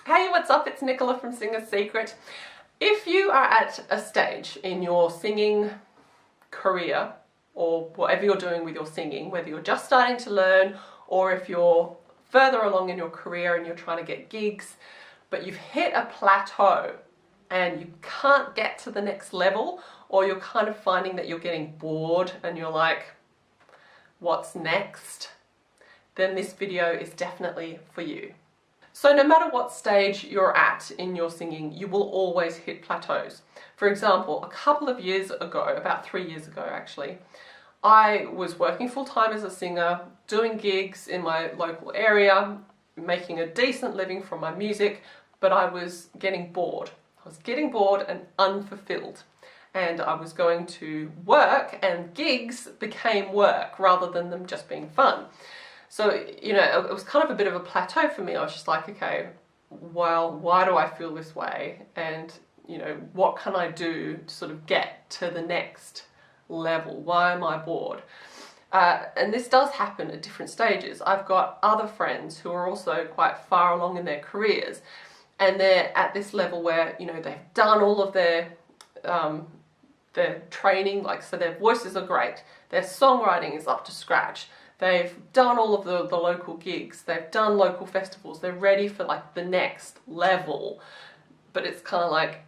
Hey, what's up? It's Nicola from Singer's Secret. If you are at a stage in your singing career or whatever you're doing with your singing, whether you're just starting to learn or if you're further along in your career and you're trying to get gigs, but you've hit a plateau and you can't get to the next level, or you're kind of finding that you're getting bored and you're like, what's next? Then this video is definitely for you. So no matter what stage you're at in your singing, you will always hit plateaus. For example, a couple of years ago, about 3 years ago actually, I was working full-time as a singer, doing gigs in my local area, making a decent living from my music, but I was getting bored. I was getting bored and unfulfilled. And I was going to work, and gigs became work rather than them just being fun. So, you know, it was kind of a bit of a plateau for me. I was just like, okay, well, why do I feel this way? And, you know, what can I do to sort of get to the next level? Why am I bored? And this does happen at different stages. I've got other friends who are also quite far along in their careers, and they're at this level where, you know, they've done all of their training, like, so their voices are great, their songwriting is up to scratch, they've done all of the local gigs, they've done local festivals, they're ready for like the next level, but it's kind of like,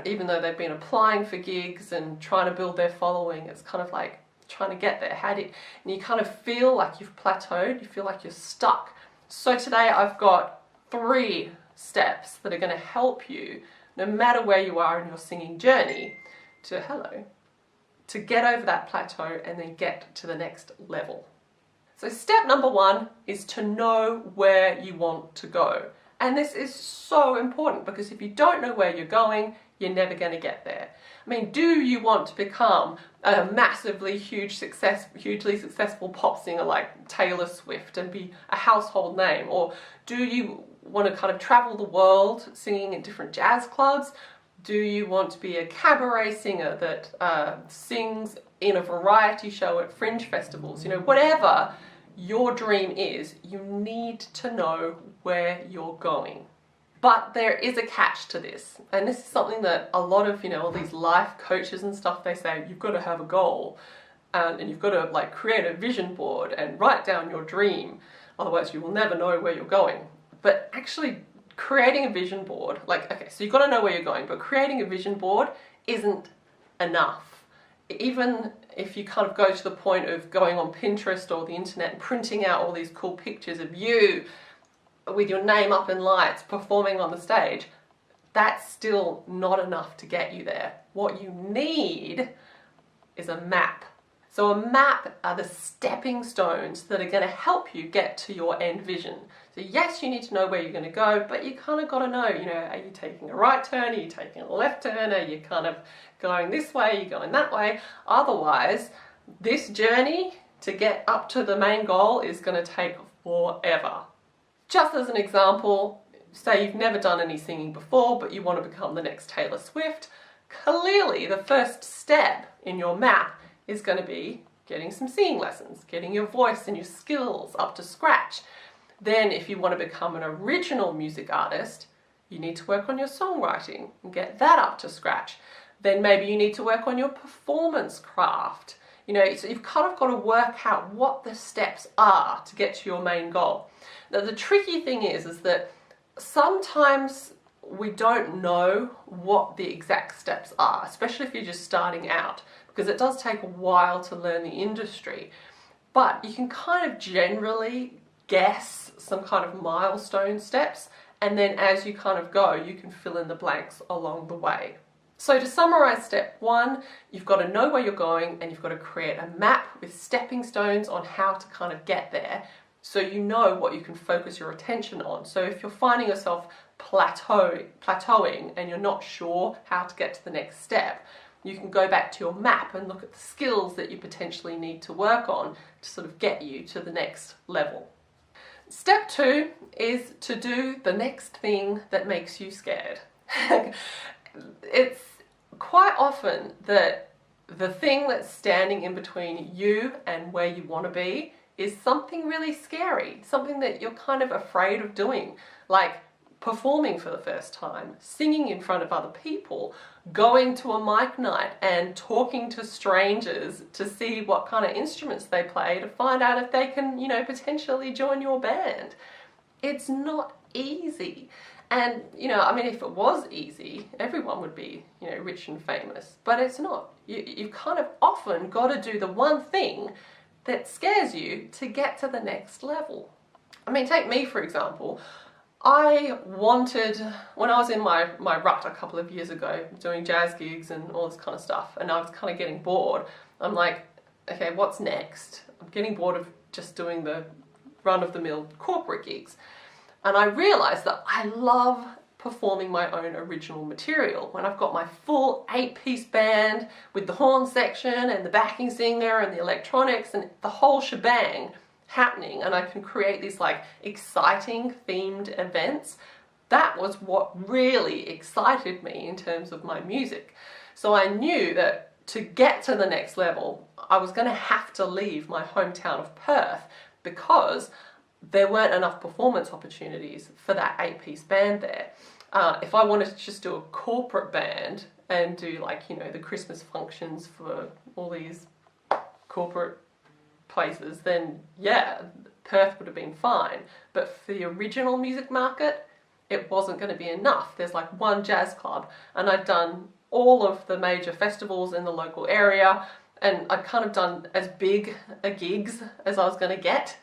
even though they've been applying for gigs and trying to build their following, it's kind of like trying to get there. And you kind of feel like you've plateaued, you feel like you're stuck. So today I've got 3 steps that are going to help you, no matter where you are in your singing journey, to get over that plateau and then get to the next level. So step number 1 is to know where you want to go. And this is so important, because if you don't know where you're going, you're never going to get there. I mean, do you want to become a massively hugely successful pop singer like Taylor Swift and be a household name? Or do you want to kind of travel the world singing in different jazz clubs? Do you want to be a cabaret singer that sings in a variety show at fringe festivals? You know, whatever your dream is, you need to know where you're going. But there is a catch to this, and this is something that a lot of, you know, all these life coaches and stuff, they say you've got to have a goal, and you've got to like create a vision board and write down your dream, otherwise you will never know where you're going. But actually creating a vision board, like, okay, so you've got to know where you're going, but creating a vision board isn't enough. Even if you kind of go to the point of going on Pinterest or the internet and printing out all these cool pictures of you with your name up in lights performing on the stage, that's still not enough to get you there. What you need is a map. So a map are the stepping stones that are going to help you get to your end vision. So yes, you need to know where you're going to go, but you kind of got to know, you know, are you taking a right turn? Are you taking a left turn? Are you kind of going this way? Are you going that way? Otherwise, this journey to get up to the main goal is going to take forever. Just as an example, say you've never done any singing before, but you want to become the next Taylor Swift. Clearly, the first step in your map is going to be getting some singing lessons, getting your voice and your skills up to scratch. Then if you want to become an original music artist, you need to work on your songwriting and get that up to scratch. Then maybe you need to work on your performance craft. You know, so you've kind of got to work out what the steps are to get to your main goal. Now the tricky thing is that sometimes we don't know what the exact steps are, especially if you're just starting out, because it does take a while to learn the industry. But you can kind of generally guess some kind of milestone steps, and then as you kind of go, you can fill in the blanks along the way. So to summarize step 1, you've got to know where you're going, and you've got to create a map with stepping stones on how to kind of get there, so you know what you can focus your attention on. So if you're finding yourself plateauing and you're not sure how to get to the next step, you can go back to your map and look at the skills that you potentially need to work on to sort of get you to the next level. Step 2 is to do the next thing that makes you scared. It's quite often that the thing that's standing in between you and where you want to be is something really scary, something that you're kind of afraid of doing, like performing for the first time, singing in front of other people, going to a mic night and talking to strangers to see what kind of instruments they play to find out if they can, you know, potentially join your band. It's not easy. And, you know, I mean, if it was easy, everyone would be, you know, rich and famous, but it's not. You've kind of often got to do the one thing that scares you to get to the next level. I mean, take me for example. I wanted, when I was in my rut a couple of years ago, doing jazz gigs and all this kind of stuff, and I was kind of getting bored, I'm like, okay, what's next? I'm getting bored of just doing the run-of-the-mill corporate gigs. And I realized that I love performing my own original material. When I've got my full 8-piece band with the horn section and the backing singer and the electronics and the whole shebang happening, and I can create these like exciting themed events, that was what really excited me in terms of my music. So I knew that to get to the next level, I was going to have to leave my hometown of Perth, because there weren't enough performance opportunities for that 8-piece band there. If I wanted to just do a corporate band and do, like, you know, the Christmas functions for all these corporate places, then yeah, Perth would have been fine. But for the original music market, it wasn't going to be enough. There's like one jazz club, and I'd done all of the major festivals in the local area, and I'd kind of done as big a gigs as I was going to get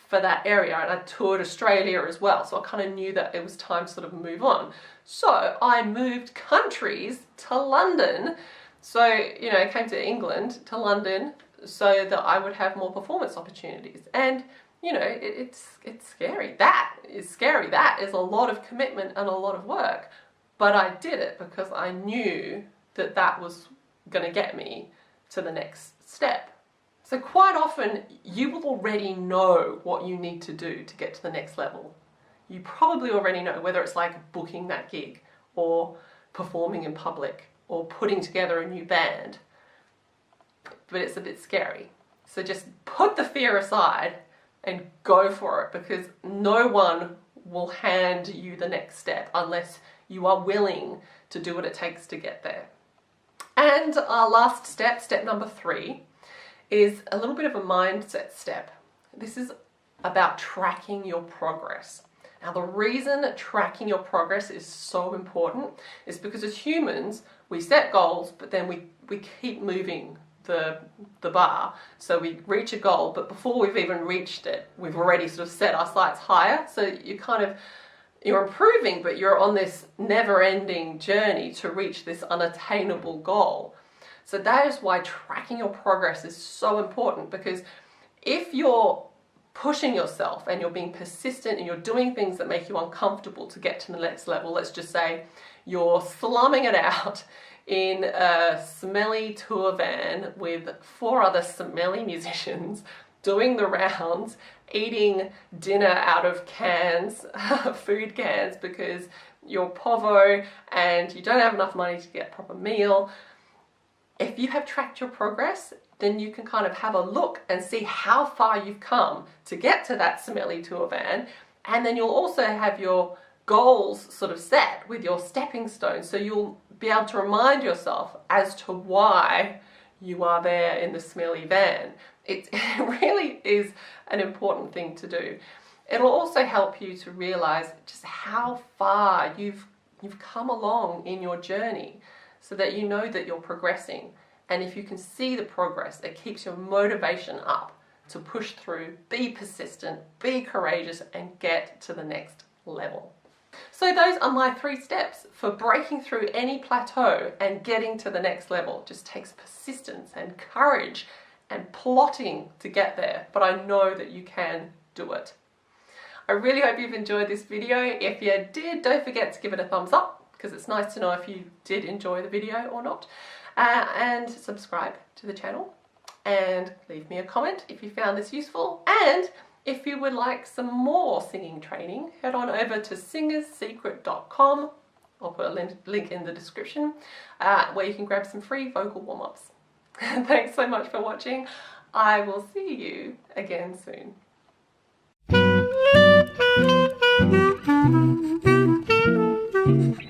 for that area, and I toured Australia as well, so I kind of knew that it was time to sort of move on. So I moved countries to London. So, you know, I came to England, to London, so that I would have more performance opportunities. And, you know, it's scary. That is scary. That is a lot of commitment and a lot of work. But I did it because I knew that that was going to get me to the next step. So quite often you will already know what you need to do to get to the next level. You probably already know, whether it's like booking that gig or performing in public or putting together a new band, but it's a bit scary. So just put the fear aside and go for it, because no one will hand you the next step unless you are willing to do what it takes to get there. And our last step, step number 3, is a little bit of a mindset step. This is about tracking your progress. Now, the reason tracking your progress is so important is because as humans, we set goals, but then we keep moving the bar. So we reach a goal, but before we've even reached it, we've already sort of set our sights higher. So you're improving, but you're on this never-ending journey to reach this unattainable goal. So that is why tracking your progress is so important, because if you're pushing yourself and you're being persistent and you're doing things that make you uncomfortable to get to the next level, let's just say you're slumming it out in a smelly tour van with 4 other smelly musicians, doing the rounds, eating dinner out of cans, food cans, because you're povo and you don't have enough money to get a proper meal. If you have tracked your progress, then you can kind of have a look and see how far you've come to get to that smelly tour van, and then you'll also have your goals sort of set with your stepping stones, so you'll be able to remind yourself as to why you are there in the smelly van. It really is an important thing to do. It'll also help you to realize just how far you've come along in your journey, so that you know that you're progressing. And if you can see the progress, it keeps your motivation up to push through, be persistent, be courageous, and get to the next level. So those are my 3 steps for breaking through any plateau and getting to the next level. It just takes persistence and courage and plotting to get there, but I know that you can do it. I really hope you've enjoyed this video. If you did, don't forget to give it a thumbs up, because it's nice to know if you did enjoy the video or not. And subscribe to the channel and leave me a comment if you found this useful. And if you would like some more singing training, head on over to singerssecret.com. I'll put a link in the description where you can grab some free vocal warm-ups. Thanks so much for watching. I will see you again soon. Bye.